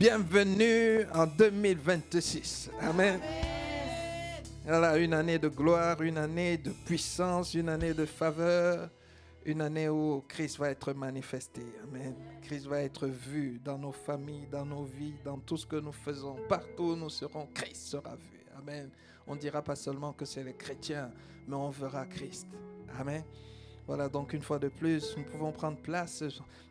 Bienvenue en 2026. Amen. Voilà, une année de gloire, une année de puissance, une année de faveur, une année où Christ va être manifesté. Amen. Christ va être vu dans nos familles, dans nos vies, dans tout ce que nous faisons. Partout où nous serons, Christ sera vu. Amen. On ne dira pas seulement que c'est les chrétiens, mais on verra Christ. Amen. Voilà, donc une fois de plus, nous pouvons prendre place.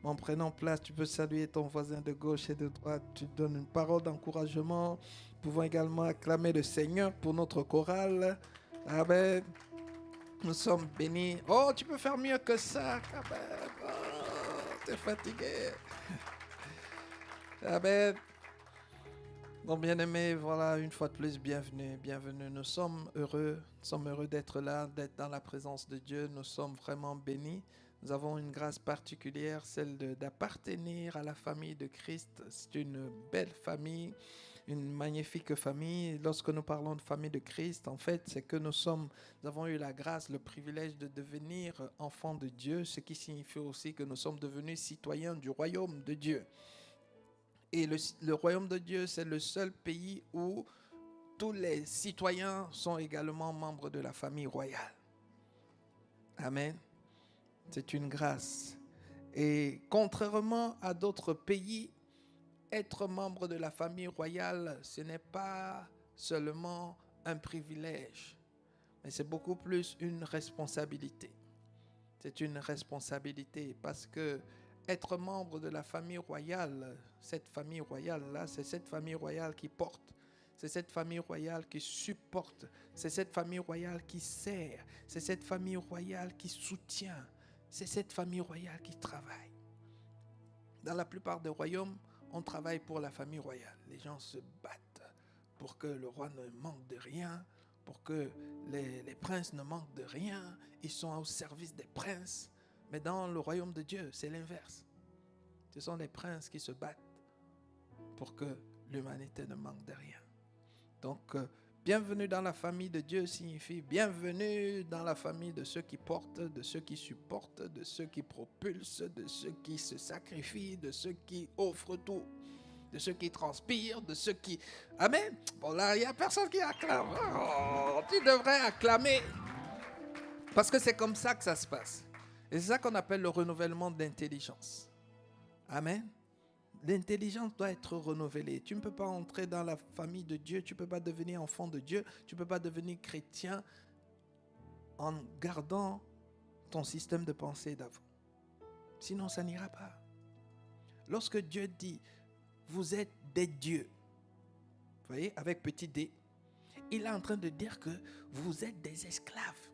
En prenant place, tu peux saluer ton voisin de gauche et de droite. Tu donnes une parole d'encouragement. Nous pouvons également acclamer le Seigneur pour notre chorale. Amen. Nous sommes bénis. Oh, tu peux faire mieux que ça, quand même. Oh, t'es fatigué. Amen. Donc, bien-aimés, voilà, une fois de plus, bienvenue, bienvenue. Nous sommes heureux d'être là, d'être dans la présence de Dieu. Nous sommes vraiment bénis. Nous avons une grâce particulière, celle d'appartenir à la famille de Christ. C'est une belle famille, une magnifique famille. Lorsque nous parlons de famille de Christ, en fait, c'est que nous avons eu la grâce, le privilège de devenir enfants de Dieu, ce qui signifie aussi que nous sommes devenus citoyens du royaume de Dieu. Et le royaume de Dieu, c'est le seul pays où tous les citoyens sont également membres de la famille royale. Amen. C'est une grâce. Et contrairement à d'autres pays, être membre de la famille royale, ce n'est pas seulement un privilège, mais c'est beaucoup plus une responsabilité. C'est une responsabilité parce que être membre de la famille royale, cette famille royale-là, c'est cette famille royale qui porte. C'est cette famille royale qui supporte. C'est cette famille royale qui sert. C'est cette famille royale qui soutient. C'est cette famille royale qui travaille. Dans la plupart des royaumes, on travaille pour la famille royale. Les gens se battent pour que le roi ne manque de rien, pour que les princes ne manquent de rien. Ils sont au service des princes. Mais dans le royaume de Dieu, c'est l'inverse. Ce sont les princes qui se battent pour que l'humanité ne manque de rien. Donc, bienvenue dans la famille de Dieu signifie bienvenue dans la famille de ceux qui portent, de ceux qui supportent, de ceux qui propulsent, de ceux qui se sacrifient, de ceux qui offrent tout, de ceux qui transpirent, de ceux qui... Amen. Bon, là, il n'y a personne qui acclame. Oh, tu devrais acclamer. Parce que c'est comme ça que ça se passe. Et c'est ça qu'on appelle le renouvellement d'intelligence. Amen. L'intelligence doit être renouvelée. Tu ne peux pas entrer dans la famille de Dieu, tu ne peux pas devenir enfant de Dieu, tu ne peux pas devenir chrétien en gardant ton système de pensée d'avant. Sinon, ça n'ira pas. Lorsque Dieu dit, vous êtes des dieux, vous voyez, avec petit d, il est en train de dire que vous êtes des esclaves.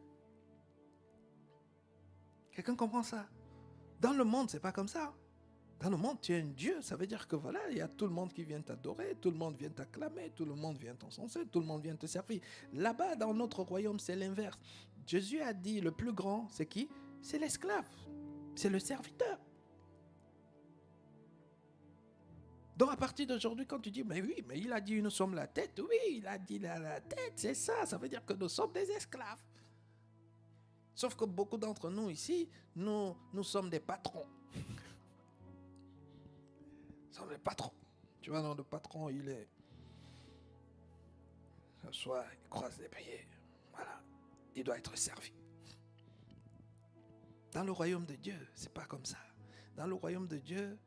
Quelqu'un comprend ça? Dans le monde, ce n'est pas comme ça. Dans le monde, tu es un Dieu. Ça veut dire que voilà, il y a tout le monde qui vient t'adorer, tout le monde vient t'acclamer, tout le monde vient t'encenser, tout le monde vient te servir. Là-bas, dans notre royaume, c'est l'inverse. Jésus a dit, le plus grand, c'est qui? C'est l'esclave. C'est le serviteur. Donc à partir d'aujourd'hui, quand tu dis, mais oui, mais il a dit, nous sommes la tête. Oui, il a dit la tête, c'est ça. Ça veut dire que nous sommes des esclaves. Sauf que beaucoup d'entre nous ici, nous sommes des patrons. Nous sommes des patrons. Tu vois, non, le patron, il est... Soit il croise les pieds. Voilà. Il doit être servi. Dans le royaume de Dieu, c'est pas comme ça. Dans le royaume de Dieu,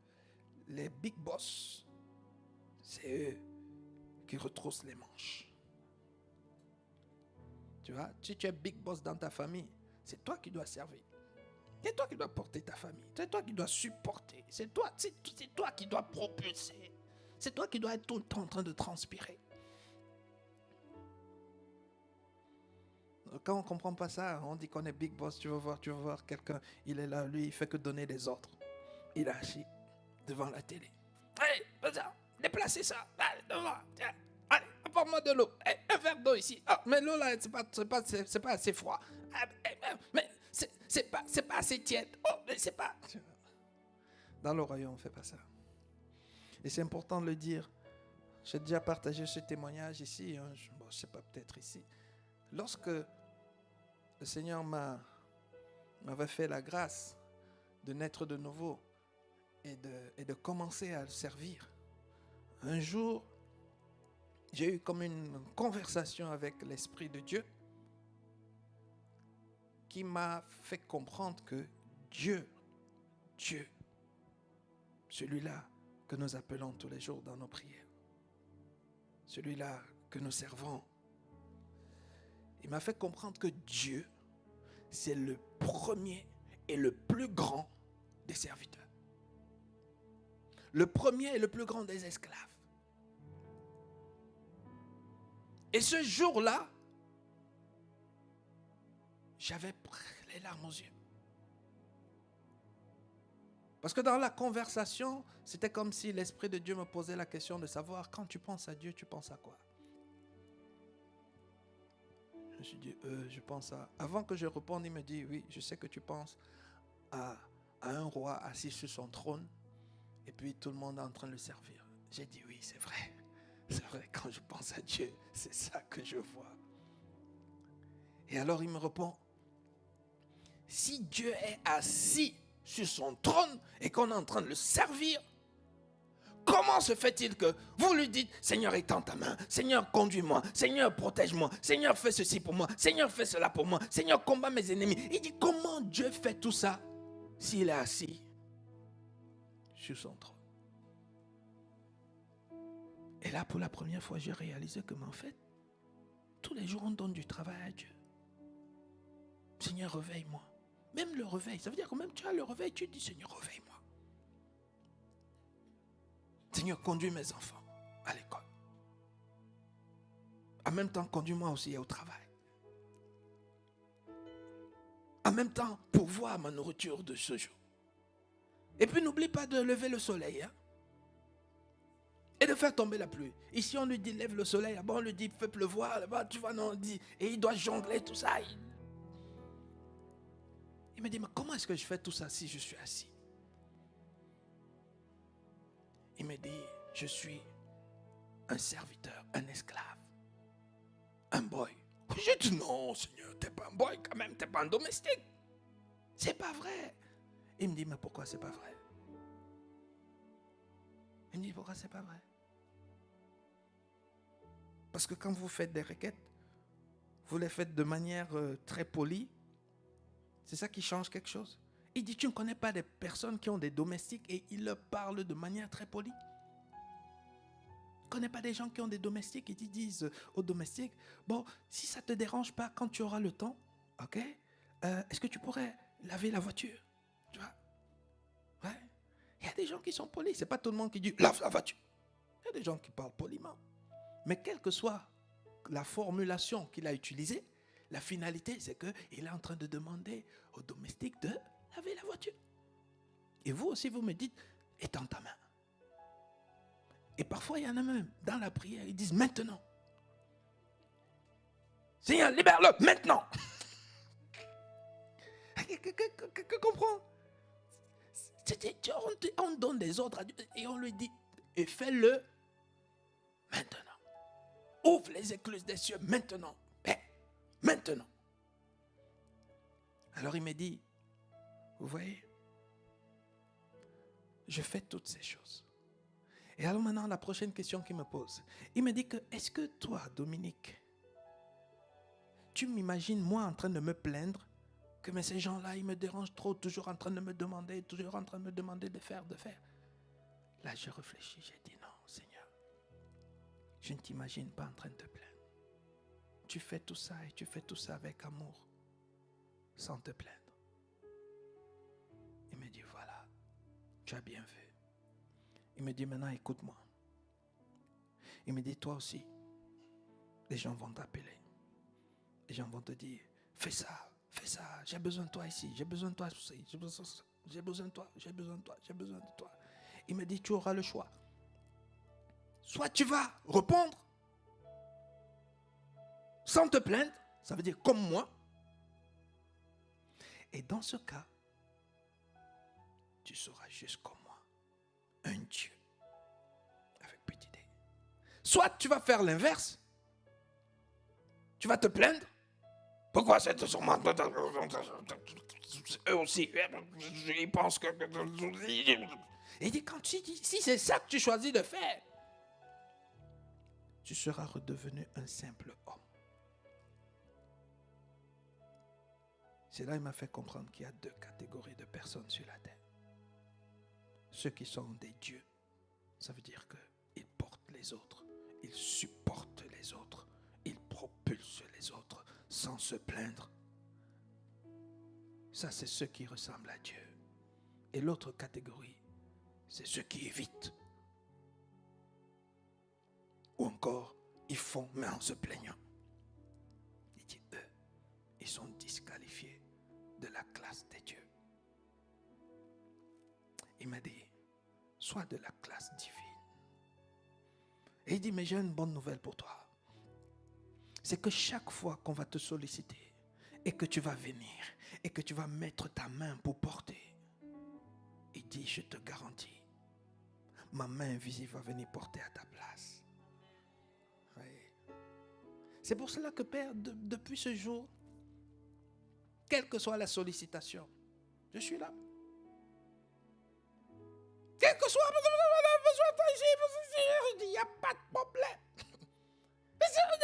les big boss, c'est eux qui retroussent les manches. Tu vois, si tu es big boss dans ta famille, c'est toi qui dois servir. C'est toi qui dois porter ta famille. C'est toi qui dois supporter. C'est toi qui dois propulser. C'est toi qui dois être tout le temps en train de transpirer. Quand on ne comprend pas ça, on dit qu'on est big boss. Tu vas voir quelqu'un, il est là, lui, il fait que donner des ordres. Il est assis devant la télé. Allez, vas-y, déplacez ça. Allez, devant. Tiens. Allez, apporte-moi de l'eau. Hey, un verre d'eau ici. Ah, mais l'eau là, c'est pas assez froid. Mais c'est pas assez tiède. Oh, mais c'est pas... Dans le royaume, on ne fait pas ça. Et c'est important de le dire. J'ai déjà partagé ce témoignage ici. Hein. Bon, je ne sais pas, peut-être ici. Lorsque le Seigneur m'avait fait la grâce de naître de nouveau et de commencer à le servir, un jour, j'ai eu comme une conversation avec l'Esprit de Dieu qui m'a fait comprendre que Dieu, celui-là que nous appelons tous les jours dans nos prières, celui-là que nous servons, il m'a fait comprendre que Dieu, c'est le premier et le plus grand des serviteurs. Le premier et le plus grand des esclaves. Et ce jour-là, j'avais les larmes aux yeux. Parce que dans la conversation, c'était comme si l'Esprit de Dieu me posait la question de savoir, quand tu penses à Dieu, tu penses à quoi? Je me suis dit, je pense à... Avant que je réponde, il me dit, oui, je sais que tu penses à un roi assis sur son trône, et puis tout le monde est en train de le servir. J'ai dit, oui, c'est vrai. C'est vrai, quand je pense à Dieu, c'est ça que je vois. Et alors il me répond, si Dieu est assis sur son trône et qu'on est en train de le servir, comment se fait-il que vous lui dites, Seigneur, étends ta main, Seigneur, conduis-moi, Seigneur, protège-moi, Seigneur, fais ceci pour moi, Seigneur, fais cela pour moi, Seigneur, combat mes ennemis. Il dit, comment Dieu fait tout ça s'il est assis sur son trône? Et là, pour la première fois, j'ai réalisé que, en fait, tous les jours, on donne du travail à Dieu. Seigneur, réveille-moi. Même le réveil, ça veut dire que même tu as le réveil, tu dis, Seigneur, réveille-moi. Seigneur, conduis mes enfants à l'école. En même temps, conduis-moi aussi au travail. En même temps, pourvoir ma nourriture de ce jour. Et puis, n'oublie pas de lever le soleil. Hein? Et de faire tomber la pluie. Ici, on lui dit, lève le soleil. Là-bas, on lui dit, fais pleuvoir. Là-bas, tu vois, non, on dit, et il doit jongler tout ça. Il me dit, mais comment est-ce que je fais tout ça si je suis assis? Il me dit, je suis un serviteur, un esclave, un boy. J'ai dit, non, Seigneur, t'es pas un boy quand même, t'es pas un domestique. C'est pas vrai. Il me dit, mais pourquoi c'est pas vrai? Il me dit, pourquoi c'est pas vrai? Parce que quand vous faites des requêtes, vous les faites de manière très polie. C'est ça qui change quelque chose. Il dit, tu ne connais pas des personnes qui ont des domestiques et ils leur parlent de manière très polie. Tu ne connais pas des gens qui ont des domestiques et qui disent aux domestiques, bon, si ça ne te dérange pas, quand tu auras le temps, ok, est-ce que tu pourrais laver la voiture? Tu vois? Ouais. Il y a des gens qui sont polis. Ce n'est pas tout le monde qui dit, lave la voiture. Il y a des gens qui parlent poliment. Mais quelle que soit la formulation qu'il a utilisée, la finalité, c'est qu'il est en train de demander aux domestiques de laver la voiture. Et vous aussi, vous me dites, étends ta main. Et parfois, il y en a même, dans la prière, ils disent maintenant. Seigneur, libère-le maintenant. Que comprends? On donne des ordres à Dieu et on lui dit, et fais-le maintenant. Ouvre les écluses des cieux maintenant. Maintenant. Alors il me dit, vous voyez, je fais toutes ces choses. Et alors maintenant, la prochaine question qu'il me pose, il me dit que, est-ce que toi, Dominique, tu m'imagines moi en train de me plaindre que mais ces gens-là, ils me dérangent trop, toujours en train de me demander, de faire. Là, je réfléchis, j'ai dit non, Seigneur, je ne t'imagine pas en train de te plaindre. Tu fais tout ça et tu fais tout ça avec amour, sans te plaindre. Il me dit, voilà, tu as bien fait. Il me dit, maintenant, écoute-moi. Il me dit, toi aussi, les gens vont t'appeler. Les gens vont te dire, fais ça, j'ai besoin de toi ici, j'ai besoin de toi ici, j'ai besoin de toi. Il me dit, tu auras le choix. Soit tu vas répondre sans te plaindre, ça veut dire comme moi. Et dans ce cas, tu seras juste comme moi, un Dieu avec petit d. Soit tu vas faire l'inverse, tu vas te plaindre. Pourquoi c'est sûrement eux aussi, ils pensent que... Il dit, quand tu dis, si c'est ça que tu choisis de faire, tu seras redevenu un simple homme. C'est là qu'il m'a fait comprendre qu'il y a 2 catégories de personnes sur la terre. Ceux qui sont des dieux, ça veut dire qu'ils portent les autres, ils supportent les autres, ils propulsent les autres sans se plaindre. Ça, c'est ceux qui ressemblent à Dieu. Et l'autre catégorie, c'est ceux qui évitent. Ou encore, ils font, mais en se plaignant. Il dit, eux, ils sont disqualifiés de la classe des dieux. Il m'a dit, sois de la classe divine. Et il dit, mais j'ai une bonne nouvelle pour toi. C'est que chaque fois qu'on va te solliciter et que tu vas venir et que tu vas mettre ta main pour porter, il dit, je te garantis, ma main invisible va venir porter à ta place. Oui. C'est pour cela que Père, depuis ce jour, quelle que soit la sollicitation, je suis là. Quel que soit besoin ici, il n'y a pas de problème.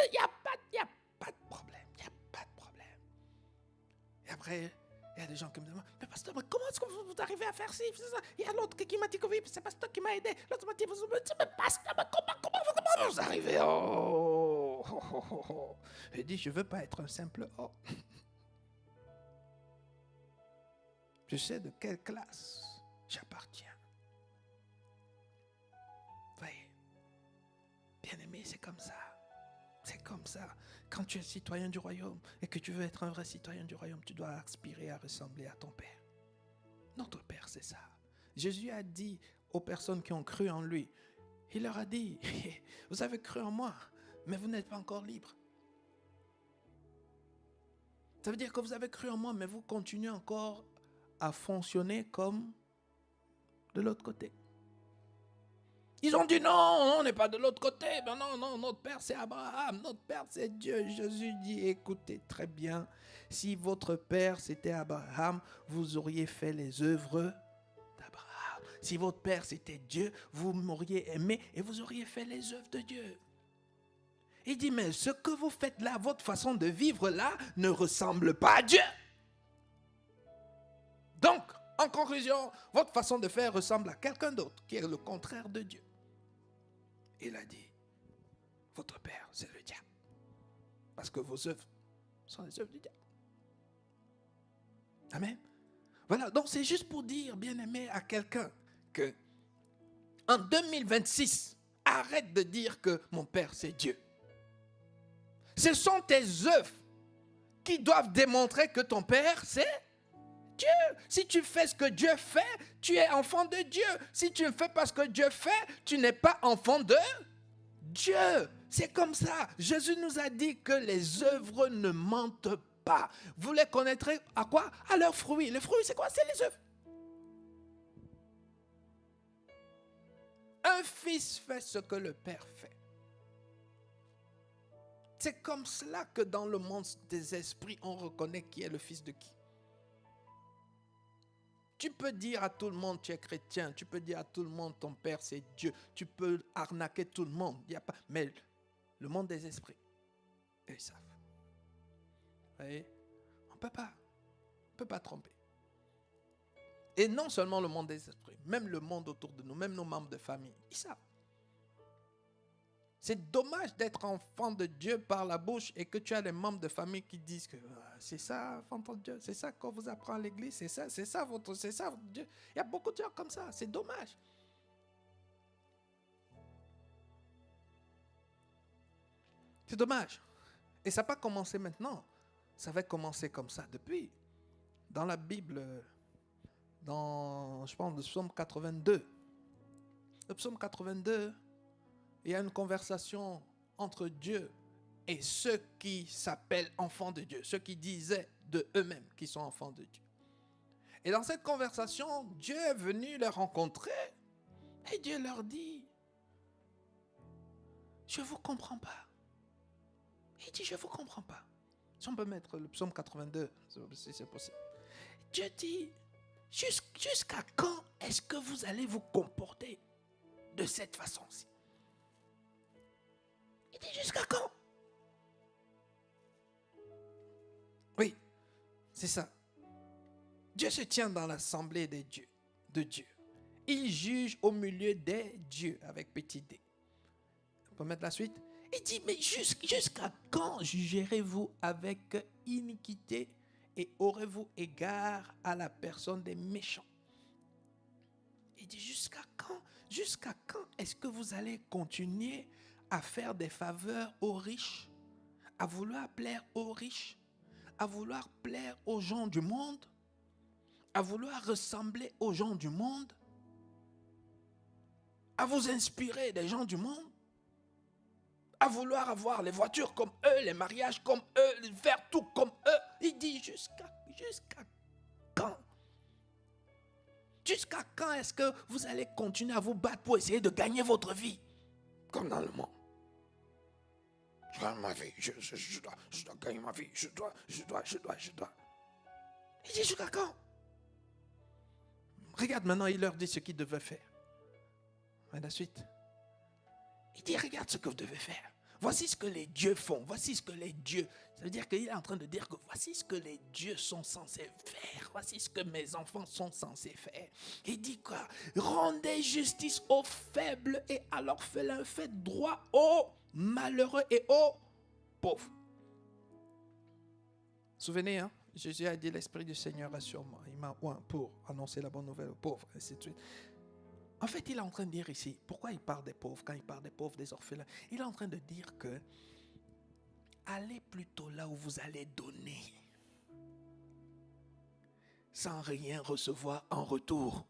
Il n'y a pas de problème. Il n'y a pas de problème. Et après, il y a des gens qui me demandent, mais pasteur, comment est-ce que vous arrivez à faire ci? Il y a l'autre qui m'a dit que oui, c'est pasteur qui m'a aidé. L'autre m'a dit, mais pasteur, comment vous arrivez? Je dis, je ne veux pas être un simple homme. Je sais de quelle classe j'appartiens. Voyez, bien-aimé, c'est comme ça. C'est comme ça. Quand tu es citoyen du royaume et que tu veux être un vrai citoyen du royaume, tu dois aspirer à ressembler à ton Père. Notre Père, c'est ça. Jésus a dit aux personnes qui ont cru en lui, il leur a dit, vous avez cru en moi, mais vous n'êtes pas encore libres. Ça veut dire que vous avez cru en moi, mais vous continuez encore à fonctionner comme de l'autre côté. Ils ont dit non, on n'est pas de l'autre côté. Ben non, notre Père c'est Abraham, notre Père c'est Dieu. Jésus dit, écoutez très bien, si votre Père c'était Abraham, vous auriez fait les œuvres d'Abraham. Si votre Père c'était Dieu, vous m'auriez aimé et vous auriez fait les œuvres de Dieu. Il dit, mais ce que vous faites là, votre façon de vivre là, ne ressemble pas à Dieu. Donc, en conclusion, votre façon de faire ressemble à quelqu'un d'autre qui est le contraire de Dieu. Il a dit, votre Père, c'est le diable. Parce que vos œuvres sont les œuvres du diable. Amen. Voilà, donc c'est juste pour dire, bien-aimé, à quelqu'un que en 2026, arrête de dire que mon Père, c'est Dieu. Ce sont tes œuvres qui doivent démontrer que ton Père, c'est Dieu. Si tu fais ce que Dieu fait, tu es enfant de Dieu. Si tu ne fais pas ce que Dieu fait, tu n'es pas enfant de Dieu. C'est comme ça. Jésus nous a dit que les œuvres ne mentent pas. Vous les connaîtrez à quoi? À leurs fruits. Les fruits, c'est quoi? C'est les œuvres. Un fils fait ce que le Père fait. C'est comme cela que dans le monde des esprits, on reconnaît qui est le fils de qui. Tu peux dire à tout le monde tu es chrétien, tu peux dire à tout le monde ton Père c'est Dieu, tu peux arnaquer tout le monde, il y a pas, mais le monde des esprits, ils savent. Vous voyez, on ne peut pas tromper. Et non seulement le monde des esprits, même le monde autour de nous, même nos membres de famille, ils savent. C'est dommage d'être enfant de Dieu par la bouche et que tu as des membres de famille qui disent que c'est ça, enfant de Dieu, c'est ça qu'on vous apprend à l'église, c'est ça votre Dieu. Il y a beaucoup de gens comme ça, c'est dommage. C'est dommage. Et ça n'a pas commencé maintenant. Ça va commencer comme ça depuis. Dans la Bible, dans, je pense, le psaume 82. Le psaume 82, il y a une conversation entre Dieu et ceux qui s'appellent enfants de Dieu, ceux qui disaient de eux-mêmes qu'ils sont enfants de Dieu. Et dans cette conversation, Dieu est venu les rencontrer et Dieu leur dit, je ne vous comprends pas. Il dit, je ne vous comprends pas. Si on peut mettre le psaume 82, si c'est possible. Dieu dit, jusqu'à quand est-ce que vous allez vous comporter de cette façon-ci? Il dit jusqu'à quand? Oui, c'est ça. Dieu se tient dans l'assemblée des dieux, de Dieu. Il juge au milieu des dieux avec petit d. On peut mettre la suite. Il dit, mais jusqu'à quand jugerez-vous avec iniquité et aurez-vous égard à la personne des méchants? Il dit, jusqu'à quand? Jusqu'à quand est-ce que vous allez continuer à faire des faveurs aux riches, à vouloir plaire aux riches, à vouloir plaire aux gens du monde, à vouloir ressembler aux gens du monde, à vous inspirer des gens du monde, à vouloir avoir les voitures comme eux, les mariages comme eux, faire tout comme eux? Il dit, jusqu'à quand? Jusqu'à quand est-ce que vous allez continuer à vous battre pour essayer de gagner votre vie? Comme dans le monde. Je gagne ma vie, je dois gagner ma vie, je dois. Il dit, jusqu'à quand? Regarde maintenant, il leur dit ce qu'ils devaient faire. Et la suite. Il dit, regarde ce que vous devez faire. Voici ce que les dieux font. Voici ce que les dieux... Ça veut dire qu'il est en train de dire que voici ce que les dieux sont censés faire. Voici ce que mes enfants sont censés faire. Il dit quoi? Rendez justice aux faibles et à l'orphelin. Faites droit aux malheureux et aux pauvres. Souvenez, hein? Jésus a dit, l'Esprit du Seigneur est sur moi. Il m'a oint pour annoncer la bonne nouvelle aux pauvres, et ainsi de suite. En fait, il est en train de dire ici, pourquoi il parle des pauvres, quand il parle des pauvres, des orphelins? Il est en train de dire que allez plutôt là où vous allez donner, sans rien recevoir en retour.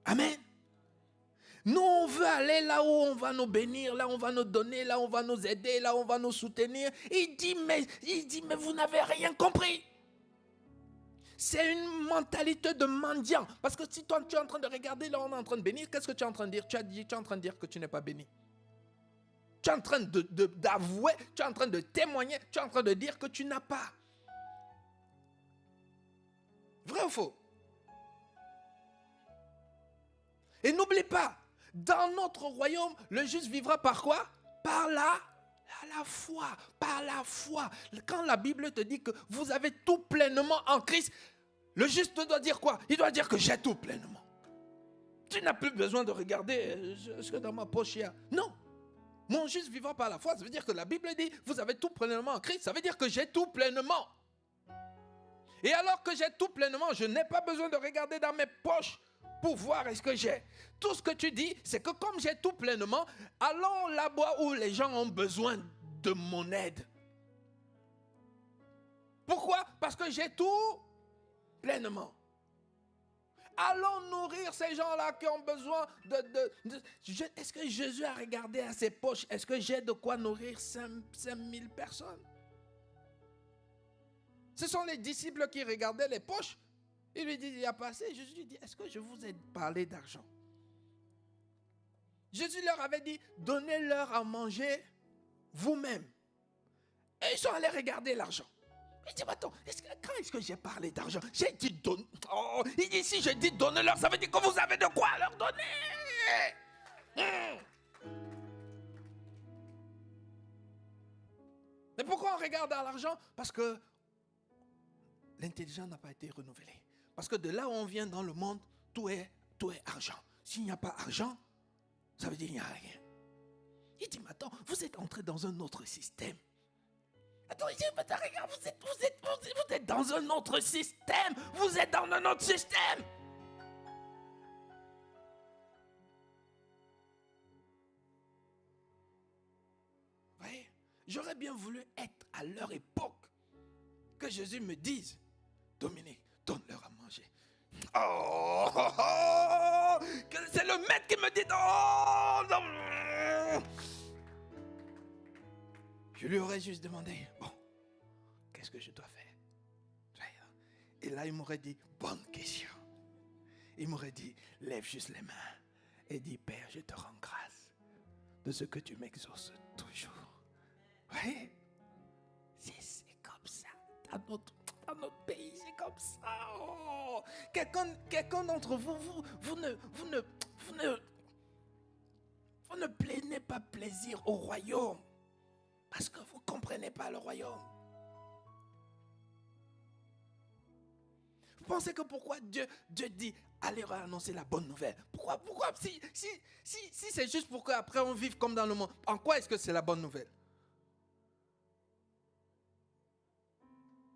Amen. Nous, on veut aller là où on va nous bénir, là où on va nous donner, là où on va nous aider, là où on va nous soutenir. Il dit, mais vous n'avez rien compris. C'est une mentalité de mendiant. Parce que si toi, tu es en train de regarder, là, on est en train de bénir, qu'est-ce que tu es en train de dire? Tu es en train de dire que tu n'es pas béni. Tu es en train d'avouer, tu es en train de témoigner, tu es en train de dire que tu n'as pas. Vrai ou faux? Et n'oublie pas, dans notre royaume, le juste vivra par quoi? Par la foi, par la foi. Quand la Bible te dit que vous avez tout pleinement en Christ, le juste doit dire quoi? Il doit dire que j'ai tout pleinement. Tu n'as plus besoin de regarder ce que dans ma poche il y a. Non. Mon juste vivant par la foi, ça veut dire que la Bible dit, vous avez tout pleinement en Christ. Ça veut dire que j'ai tout pleinement. Et alors que j'ai tout pleinement, je n'ai pas besoin de regarder dans mes poches pour voir est-ce que j'ai. Tout ce que tu dis, c'est que comme j'ai tout pleinement, allons là-bas où les gens ont besoin de mon aide. Pourquoi? Parce que j'ai tout pleinement. Allons nourrir ces gens-là qui ont besoin Est-ce que Jésus a regardé à ses poches? Est-ce que j'ai de quoi nourrir 5000 personnes? Ce sont les disciples qui regardaient les poches. Il lui dit, il y a passé. Jésus lui dit, est-ce que je vous ai parlé d'argent? Jésus leur avait dit, donnez-leur à manger vous-même. Et ils sont allés regarder l'argent. Il dit, attends, quand est-ce que j'ai parlé d'argent? J'ai dit, donne. Oh, il dit, si je dis donnez-leur, ça veut dire que vous avez de quoi leur donner. Mais pourquoi on regarde à l'argent? Parce que l'intelligence n'a pas été renouvelée. Parce que de là où on vient dans le monde, tout est argent. S'il n'y a pas argent, ça veut dire qu'il n'y a rien. Il dit, mais attends, vous êtes entré dans un autre système. Attends, il dit, mais regarde, vous êtes dans un autre système. Vous êtes dans un autre système. Vous voyez, j'aurais bien voulu être à leur époque. Que Jésus me dise, Dominique, donne-leur à manger. Oh, oh, oh, c'est le maître qui me dit, oh, non. Je lui aurais juste demandé, bon, qu'est-ce que je dois faire? Et là, il m'aurait dit, bonne question. Il m'aurait dit, lève juste les mains et dis, Père, je te rends grâce de ce que tu m'exauces toujours. Oui, c'est comme ça. Dans notre pays, c'est comme ça. Oh. Quelqu'un d'entre vous, vous Vous ne prenez pas plaisir au royaume. Parce que vous ne comprenez pas le royaume. Vous pensez que pourquoi Dieu dit, allez annoncer la bonne nouvelle. Pourquoi si c'est juste pour qu'après on vive comme dans le monde, en quoi est-ce que c'est la bonne nouvelle?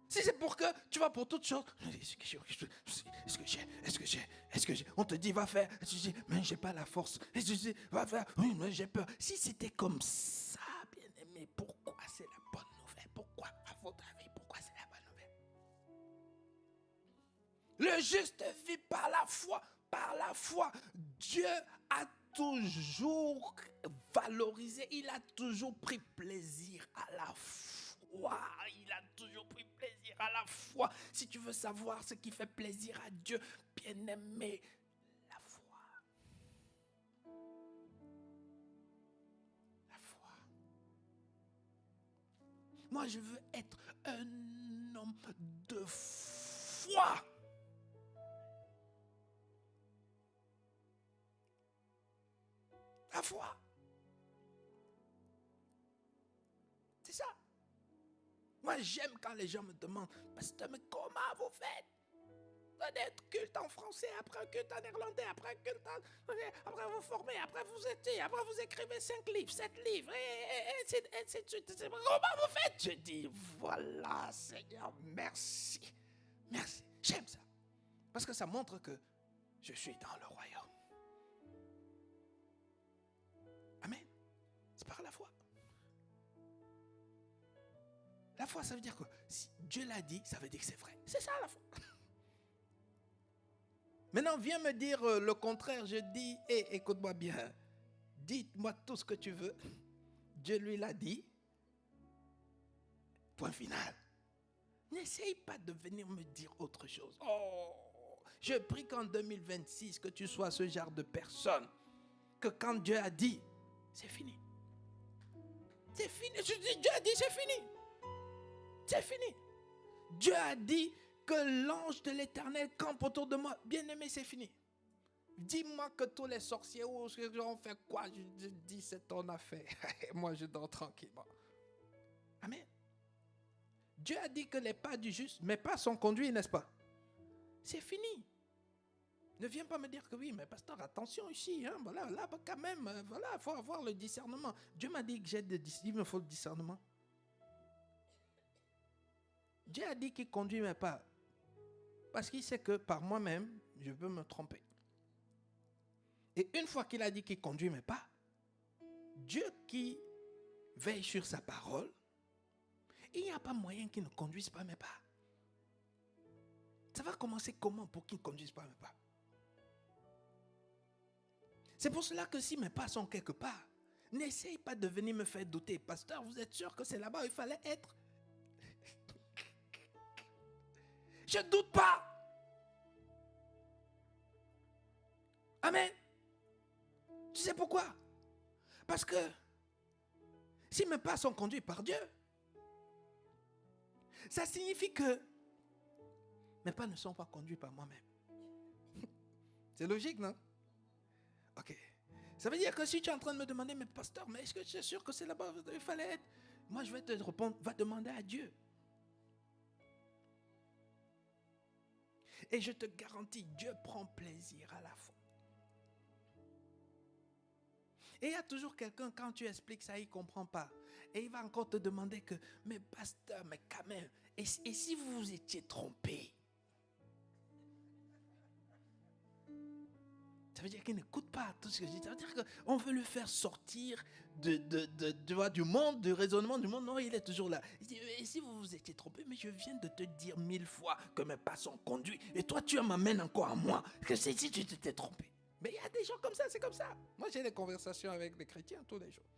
Si c'est pour que tu vas pour toutes choses, est-ce que j'ai, on te dit va faire, et tu dis mais j'ai pas la force, et tu dis va faire, oui mais j'ai peur. Si c'était comme ça, bien aimé, pourquoi c'est la bonne nouvelle? Pourquoi, à votre avis, pourquoi c'est la bonne nouvelle? Le juste vit par la foi, par la foi. Dieu a toujours valorisé, il a toujours pris plaisir à la foi. Il a toujours pris plaisir à la foi. Si tu veux savoir ce qui fait plaisir à Dieu, bien-aimé, la foi. La foi. Moi, je veux être un homme de foi. La foi. C'est ça. Moi, j'aime quand les gens me demandent, pasteur, mais comment vous faites? D'être culte en français, après un culte en néerlandais, après un culte après vous formez, après vous étiez, après vous écrivez 5 livres, 7 livres, et ainsi de suite. Comment vous faites? Je dis, voilà, Seigneur, merci. Merci. J'aime ça. Parce que ça montre que je suis dans le royaume. Amen. C'est par la foi. La foi, ça veut dire que si Dieu l'a dit, ça veut dire que c'est vrai. C'est ça la foi. Maintenant, viens me dire le contraire. Je dis, écoute-moi bien. Dites-moi tout ce que tu veux. Dieu lui l'a dit. Point final. N'essaye pas de venir me dire autre chose. Oh, je prie qu'en 2026, que tu sois ce genre de personne. Que quand Dieu a dit, c'est fini. C'est fini. Je dis, Dieu a dit, c'est fini. C'est fini. Dieu a dit que l'ange de l'Éternel campe autour de moi. Bien-aimé, c'est fini. Dis-moi que tous les sorciers ont fait quoi? Je dis, c'est ton affaire. Moi, je dors tranquillement. Amen. Dieu a dit que les pas du juste, mes pas sont conduits, n'est-ce pas? C'est fini. Ne viens pas me dire que oui, mais pasteur, attention ici. Hein, voilà, là, quand même, voilà, il faut avoir le discernement. Dieu m'a dit que il me faut le discernement. Dieu a dit qu'il conduit mes pas. Parce qu'il sait que par moi-même, je peux me tromper. Et une fois qu'il a dit qu'il conduit mes pas, Dieu qui veille sur sa parole, il n'y a pas moyen qu'il ne conduise pas mes pas. Ça va commencer comment pour qu'il ne conduise pas mes pas? C'est pour cela que si mes pas sont quelque part, n'essaye pas de venir me faire douter. Pasteur, vous êtes sûr que c'est là-bas où il fallait être? Je ne doute pas. Amen. Tu sais pourquoi? Parce que si mes pas sont conduits par Dieu, ça signifie que mes pas ne sont pas conduits par moi-même. C'est logique, non? Ok. Ça veut dire que si tu es en train de me demander, mais pasteur, mais est-ce que tu es sûr que c'est là-bas où il fallait être? Moi, je vais te répondre, va demander à Dieu. Et je te garantis, Dieu prend plaisir à la foi. Et il y a toujours quelqu'un, quand tu expliques ça, il ne comprend pas. Et il va encore te demander que, mais pasteur, mais quand même, et si vous vous étiez trompé? Ça veut dire qu'il n'écoute pas tout ce que je dis. Ça veut dire qu'on veut le faire sortir du monde, du raisonnement du monde. Non, il est toujours là. Il dit, et si vous vous étiez trompé? Mais je viens de te dire 1000 fois que mes pas sont conduits. Et toi, tu m'amènes encore à moi. Que c'est si tu t'étais trompé. Mais il y a des gens comme ça, c'est comme ça. Moi, j'ai des conversations avec des chrétiens tous les jours.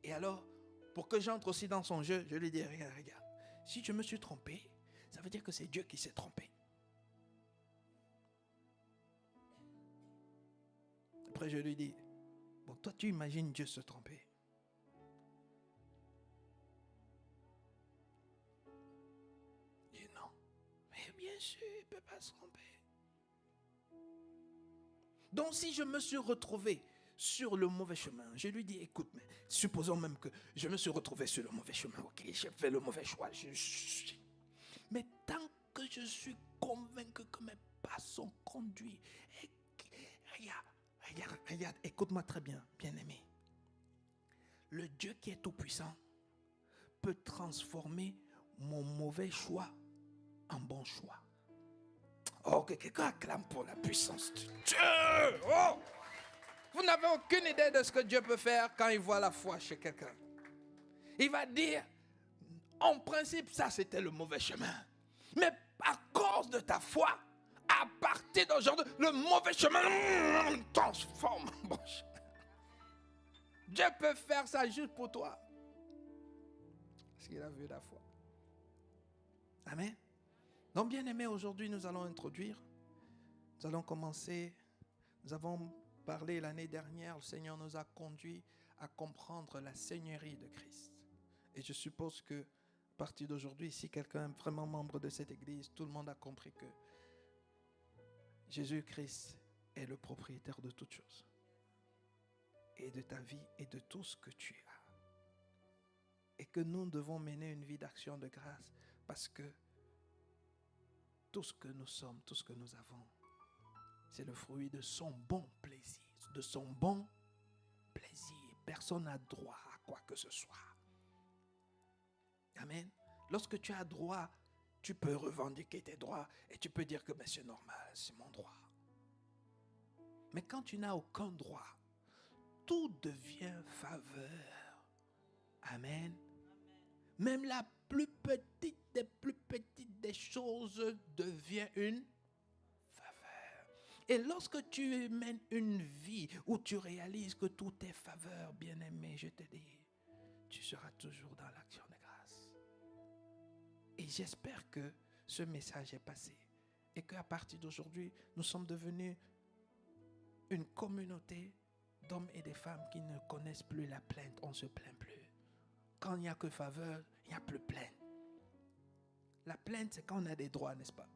Et alors, pour que j'entre aussi dans son jeu, je lui dis, regarde. Si je me suis trompé, ça veut dire que c'est Dieu qui s'est trompé. Après, je lui dis, bon, toi, tu imagines Dieu se tromper? Il dit non. Mais bien sûr, il ne peut pas se tromper. Donc, si je me suis retrouvé sur le mauvais chemin. Je lui dis, écoute, mais supposons même que je me suis retrouvé sur le mauvais chemin. Ok, j'ai fait le mauvais choix. Mais tant que je suis convaincu que mes pas sont conduits, regarde, écoute-moi très bien, bien-aimé. Le Dieu qui est tout-puissant peut transformer mon mauvais choix en bon choix. Oh, que quelqu'un acclame pour la puissance de Dieu. Oh! Vous n'avez aucune idée de ce que Dieu peut faire quand il voit la foi chez quelqu'un. Il va dire, en principe, ça c'était le mauvais chemin. Mais à cause de ta foi, à partir d'aujourd'hui, le mauvais chemin transforme en bon chemin. Dieu peut faire ça juste pour toi. Parce qu'il a vu la foi. Amen. Donc, bien aimé, aujourd'hui, nous allons introduire. Nous allons commencer. Nous avons parlé l'année dernière. Le Seigneur nous a conduits à comprendre la seigneurie de Christ. Et je suppose que, à partir d'aujourd'hui, si quelqu'un est vraiment membre de cette église, tout le monde a compris que Jésus-Christ est le propriétaire de toutes choses. Et de ta vie et de tout ce que tu as. Et que nous devons mener une vie d'action de grâce parce que tout ce que nous sommes, tout ce que nous avons, c'est le fruit de son bon plaisir. De son bon plaisir. Personne n'a droit à quoi que ce soit. Amen. Lorsque tu as droit, tu peux revendiquer tes droits et tu peux dire que mais c'est normal, c'est mon droit. Mais quand tu n'as aucun droit, tout devient faveur. Amen. Même la plus petite des choses devient une faveur. Et lorsque tu mènes une vie où tu réalises que tout est faveur, bien-aimé, je te dis, tu seras toujours dans l'action de grâce. Et j'espère que ce message est passé et qu'à partir d'aujourd'hui, nous sommes devenus une communauté d'hommes et de femmes qui ne connaissent plus la plainte, on ne se plaint plus. Quand il n'y a que faveur, il n'y a plus plainte. La plainte, c'est quand on a des droits, n'est-ce pas?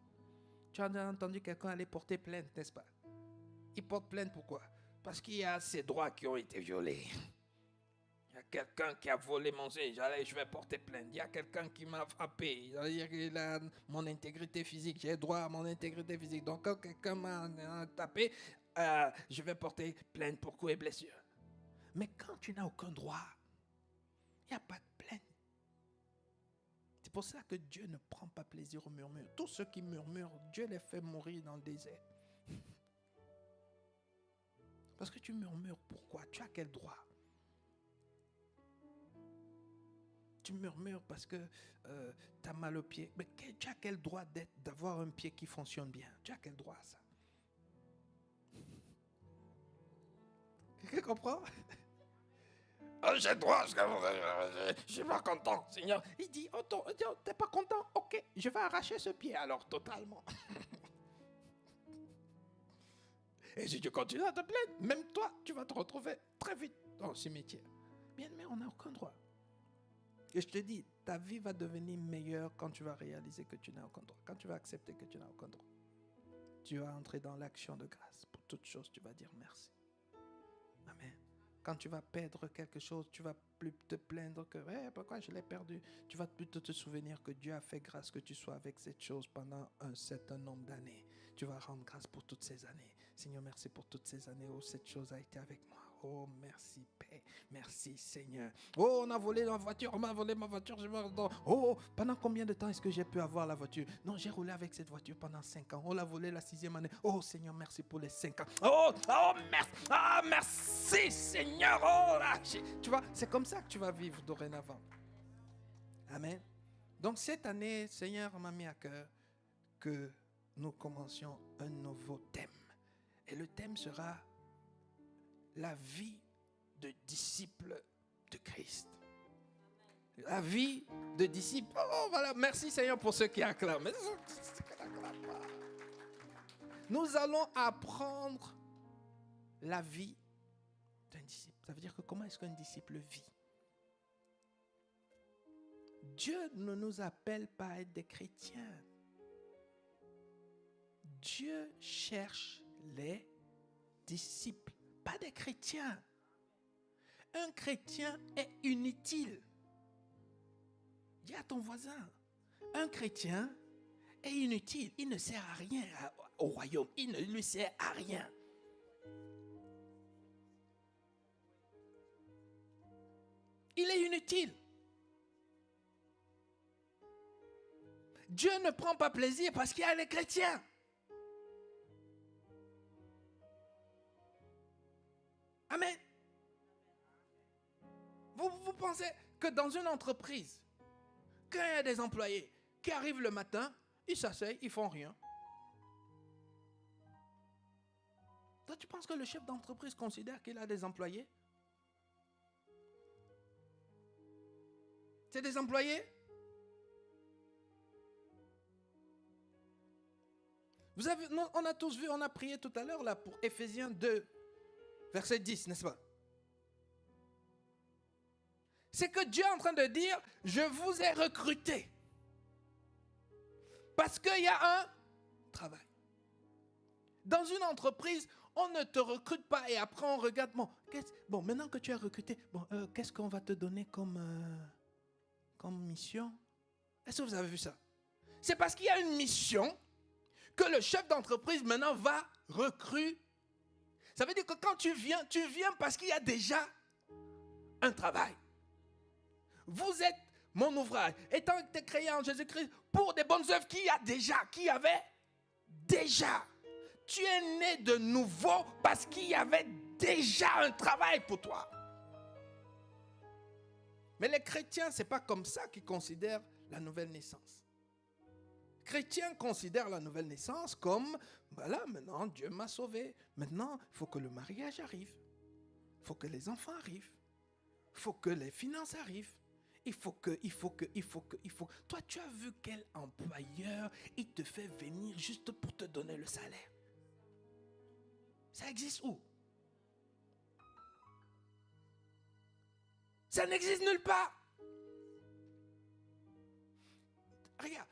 Tu as entendu quelqu'un aller porter plainte, n'est-ce pas? Il porte plainte pourquoi? Parce qu'il y a ses droits qui ont été violés. Il y a quelqu'un qui a volé mon siège, je vais porter plainte. Il y a quelqu'un qui m'a frappé, il a mon intégrité physique, j'ai droit à mon intégrité physique. Donc quand quelqu'un m'a tapé, je vais porter plainte pour coups et blessures. Mais quand tu n'as aucun droit, il n'y a pas de plainte. C'est pour ça que Dieu ne prend pas plaisir au murmure. Tous ceux qui murmurent, Dieu les fait mourir dans le désert. Parce que tu murmures, pourquoi? Tu as quel droit? Tu murmures parce que tu as mal au pied. Mais tu as quel droit d'avoir un pied qui fonctionne bien? Tu as quel droit à ça? Quelqu'un comprend? Oh, j'ai droit, je suis pas content, Seigneur. Il dit, oh, t'es pas content? Ok, je vais arracher ce pied alors totalement. Et si tu continues à te plaindre, même toi, tu vas te retrouver très vite dans le cimetière. Bien, mais on n'a aucun droit. Et je te dis, ta vie va devenir meilleure quand tu vas réaliser que tu n'as aucun droit. Quand tu vas accepter que tu n'as aucun droit. Tu vas entrer dans l'action de grâce. Pour toute chose, tu vas dire merci. Amen. Quand tu vas perdre quelque chose, tu vas plus te plaindre que pourquoi je l'ai perdu. Tu vas plutôt te souvenir que Dieu a fait grâce que tu sois avec cette chose pendant un certain nombre d'années. Tu vas rendre grâce pour toutes ces années. Seigneur, merci pour toutes ces années où cette chose a été avec moi. Oh, merci Père. Merci Seigneur. Oh, on a volé ma voiture. On m'a volé ma voiture. Oh, pendant combien de temps est-ce que j'ai pu avoir la voiture? Non, j'ai roulé avec cette voiture pendant 5 ans. On l'a volé la 6e année. Oh, Seigneur, merci pour les 5 ans. Oh, merci. Ah, merci Seigneur. Oh, là, tu vois, c'est comme ça que tu vas vivre dorénavant. Amen. Donc cette année, Seigneur m'a mis à cœur que nous commencions un nouveau thème. Et le thème sera la vie de disciple de Christ. La vie de disciple. Oh, voilà. Merci Seigneur pour ceux qui acclament. Nous allons apprendre la vie d'un disciple. Ça veut dire que comment est-ce qu'un disciple vit? Dieu ne nous appelle pas à être des chrétiens. Dieu cherche les disciples, pas des chrétiens. Un chrétien est inutile. Dis à ton voisin, un chrétien est inutile. Il ne sert à rien au royaume. Il ne lui sert à rien. Il est inutile. Dieu ne prend pas plaisir parce qu'il y a les chrétiens. Amen. Vous pensez que dans une entreprise, quand il y a des employés qui arrivent le matin, ils s'asseyent, ils font rien. Toi, tu penses que le chef d'entreprise considère qu'il a des employés? C'est des employés? Vous avez, on a tous vu, on a prié tout à l'heure là pour Éphésiens 2, verset 10, n'est-ce pas? C'est que Dieu est en train de dire, je vous ai recruté. Parce qu'il y a un travail. Dans une entreprise, on ne te recrute pas et après on regarde, bon maintenant que tu es recruté, qu'est-ce qu'on va te donner comme mission? Est-ce que vous avez vu ça? C'est parce qu'il y a une mission que le chef d'entreprise maintenant va recruter. Ça veut dire que quand tu viens parce qu'il y a déjà un travail. Vous êtes mon ouvrage, étant créé en Jésus-Christ pour des bonnes œuvres qui avait déjà. Tu es né de nouveau parce qu'il y avait déjà un travail pour toi. Mais les chrétiens, ce n'est pas comme ça qu'ils considèrent la nouvelle naissance. Les chrétiens considèrent la nouvelle naissance comme, voilà, maintenant Dieu m'a sauvé. Maintenant, il faut que le mariage arrive. Il faut que les enfants arrivent. Il faut que les finances arrivent. Il faut que. Toi, tu as vu quel employeur, il te fait venir juste pour te donner le salaire? Ça existe où? Ça n'existe nulle part. Regarde.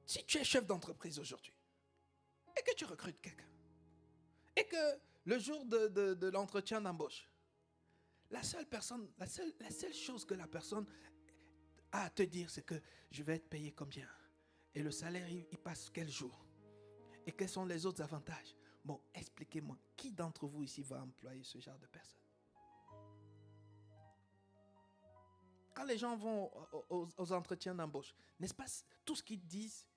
Si tu es chef d'entreprise aujourd'hui et que tu recrutes quelqu'un et que le jour de l'entretien d'embauche, la seule chose que la personne a à te dire, c'est que je vais être payé combien? Et le salaire, il passe quel jour? Et quels sont les autres avantages? Bon, expliquez-moi, qui d'entre vous ici va employer ce genre de personne? Quand les gens vont aux entretiens d'embauche, n'est-ce pas tout ce qu'ils disent,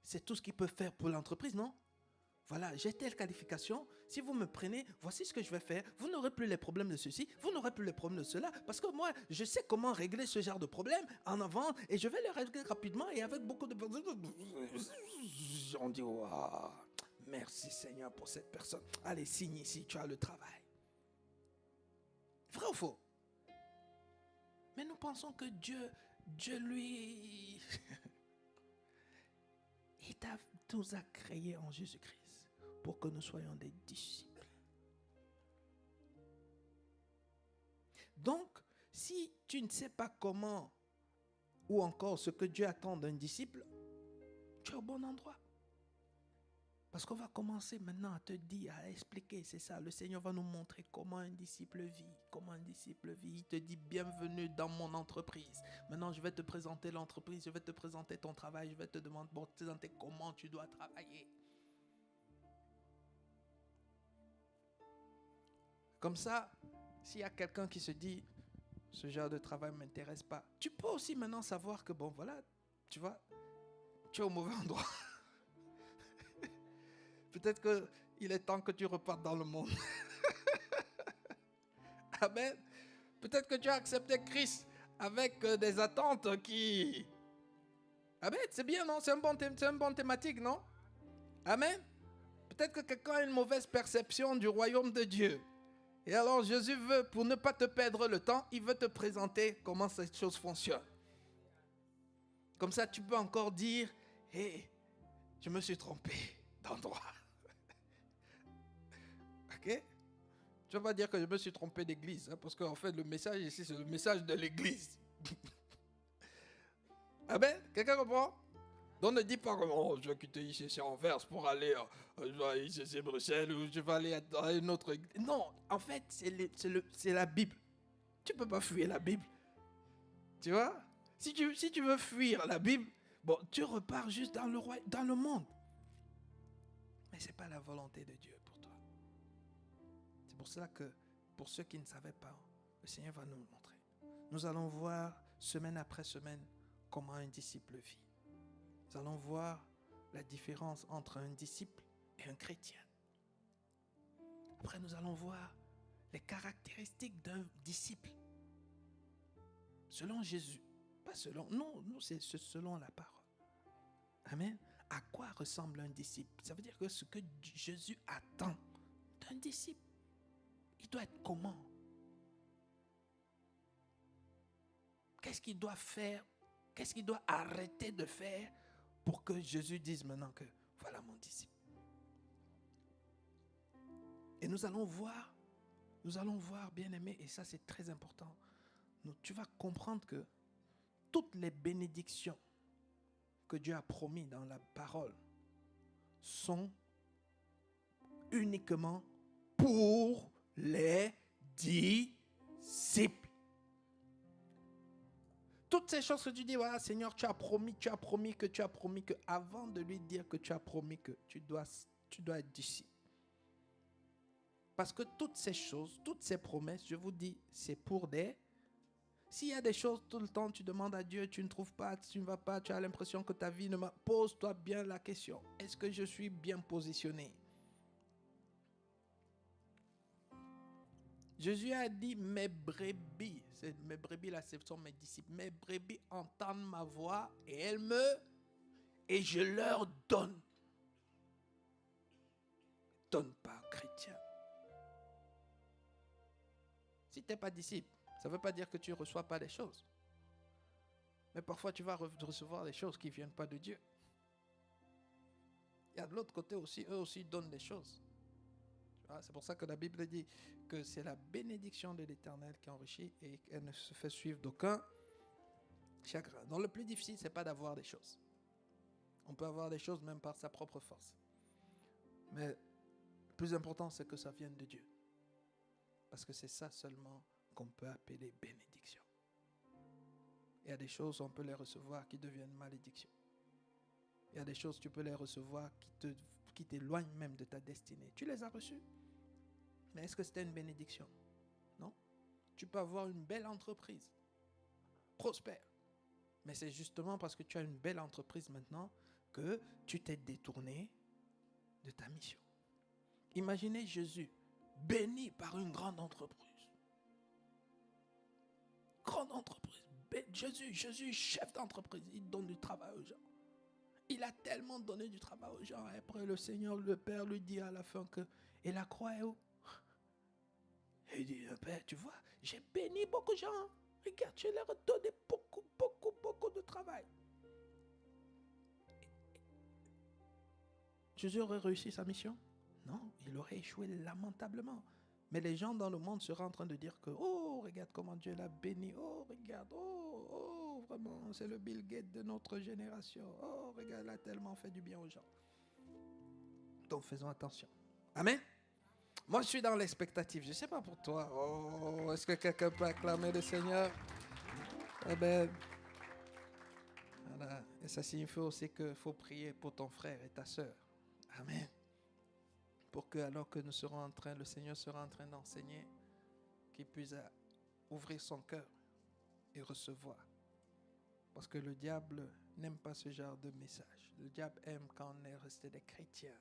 c'est tout ce qu'ils peuvent faire pour l'entreprise, non? Voilà, j'ai telle qualification, si vous me prenez, voici ce que je vais faire. Vous n'aurez plus les problèmes de ceci, vous n'aurez plus les problèmes de cela, parce que moi, je sais comment régler ce genre de problème en avant, et je vais les régler rapidement et avec beaucoup de... On dit, wow, merci Seigneur pour cette personne. Allez, signe ici, tu as le travail. Vrai ou faux? Mais nous pensons que Dieu lui... Il nous a créés en Jésus-Christ pour que nous soyons des disciples. Donc, si tu ne sais pas comment ou encore ce que Dieu attend d'un disciple, tu es au bon endroit. Parce qu'on va commencer maintenant à te dire, à expliquer, c'est ça, le Seigneur va nous montrer comment un disciple vit, il te dit bienvenue dans mon entreprise. Maintenant, je vais te présenter l'entreprise, je vais te présenter ton travail, je vais te demander comment tu dois travailler. Comme ça, s'il y a quelqu'un qui se dit, ce genre de travail ne m'intéresse pas, tu peux aussi maintenant savoir que bon, voilà, tu vois, tu es au mauvais endroit. Peut-être qu'il est temps que tu repartes dans le monde. Amen. Peut-être que tu as accepté Christ avec des attentes qui... Amen, c'est bien, non? C'est une bonne thématique, non? Amen. Peut-être que quelqu'un a une mauvaise perception du royaume de Dieu. Et alors Jésus veut, pour ne pas te perdre le temps, il veut te présenter comment cette chose fonctionne. Comme ça, tu peux encore dire, hé, je me suis trompé d'endroit. Ok? Je ne vais pas dire que je me suis trompé d'église, hein, parce qu'en fait, le message ici, c'est le message de l'église. Amen? Quelqu'un comprend? Donc ne dis pas oh, je vais quitter ICC Anvers pour aller à ICC Bruxelles ou je vais aller à une autre église. Non, en fait, c'est la Bible. Tu ne peux pas fuir la Bible. Tu vois? Si tu veux fuir la Bible, bon, tu repars juste dans le monde. Mais ce n'est pas la volonté de Dieu pour toi. C'est pour cela que, pour ceux qui ne savaient pas, le Seigneur va nous le montrer. Nous allons voir, semaine après semaine, comment un disciple vit. Nous allons voir la différence entre un disciple et un chrétien. Après, nous allons voir les caractéristiques d'un disciple. Selon Jésus. Pas selon... Non, c'est selon la parole. Amen. À quoi ressemble un disciple? Ça veut dire que ce que Jésus attend d'un disciple, il doit être comment? Qu'est-ce qu'il doit faire? Qu'est-ce qu'il doit arrêter de faire pour que Jésus dise maintenant que voilà mon disciple? Et nous allons voir, bien aimé, et ça c'est très important. Tu vas comprendre que toutes les bénédictions que Dieu a promis dans la parole sont uniquement pour les disciples. Toutes ces choses que tu dis, voilà, Seigneur, tu as promis que, avant de lui dire que tu as promis que tu dois être disciple. Parce que toutes ces choses, toutes ces promesses, je vous dis, c'est pour des... S'il y a des choses tout le temps, tu demandes à Dieu, tu ne trouves pas, tu ne vas pas, tu as l'impression que ta vie ne m'a... Pose-toi bien la question. Est-ce que je suis bien positionné? Jésus a dit, mes brebis là, ce sont mes disciples, mes brebis entendent ma voix et je leur donne. Donne pas aux chrétiens. Si tu n'es pas disciple, ça ne veut pas dire que tu ne reçois pas des choses. Mais parfois, tu vas recevoir des choses qui ne viennent pas de Dieu. Il y a de l'autre côté aussi, eux aussi donnent des choses. C'est pour ça que la Bible dit que c'est la bénédiction de l'Éternel qui enrichit et qu'elle ne se fait suivre d'aucun chagrin. Donc le plus difficile, ce n'est pas d'avoir des choses. On peut avoir des choses même par sa propre force. Mais le plus important, c'est que ça vienne de Dieu. Parce que c'est ça seulement qu'on peut appeler bénédiction. Il y a des choses, on peut les recevoir qui deviennent malédiction. Il y a des choses, tu peux les recevoir qui t'éloignent même de ta destinée. Tu les as reçues. Mais est-ce que c'était une bénédiction? Non. Tu peux avoir une belle entreprise, prospère. Mais c'est justement parce que tu as une belle entreprise maintenant que tu t'es détourné de ta mission. Imaginez Jésus béni par une grande entreprise. Grande entreprise. Jésus, chef d'entreprise, il donne du travail aux gens. Il a tellement donné du travail aux gens. Et après, le Seigneur, le Père, lui dit à la fin que... Et la croix est où? Il dit, Père, tu vois, j'ai béni beaucoup de gens. Regarde, je leur ai donné beaucoup de travail. Jésus aurait réussi sa mission? Non, il aurait échoué lamentablement. Mais les gens dans le monde seraient en train de dire que, oh, regarde comment Dieu l'a béni. Oh, regarde, oh, vraiment, c'est le Bill Gates de notre génération. Oh, regarde, il a tellement fait du bien aux gens. Donc, faisons attention. Amen. Moi, je suis dans l'expectative. Je ne sais pas pour toi. Oh, est-ce que quelqu'un peut acclamer le Seigneur? Eh bien, voilà. Et ça signifie aussi qu'il faut prier pour ton frère et ta soeur. Amen. Pour que, alors que nous serons en train, le Seigneur sera en train d'enseigner, qu'il puisse ouvrir son cœur et recevoir. Parce que le diable n'aime pas ce genre de message. Le diable aime quand on est resté des chrétiens.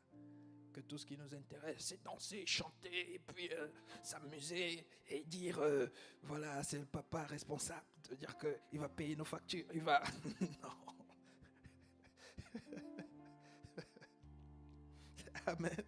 Que tout ce qui nous intéresse, c'est danser, chanter, et puis s'amuser et dire, voilà, c'est le papa responsable de dire qu'il va payer nos factures. Il va... non. Amen.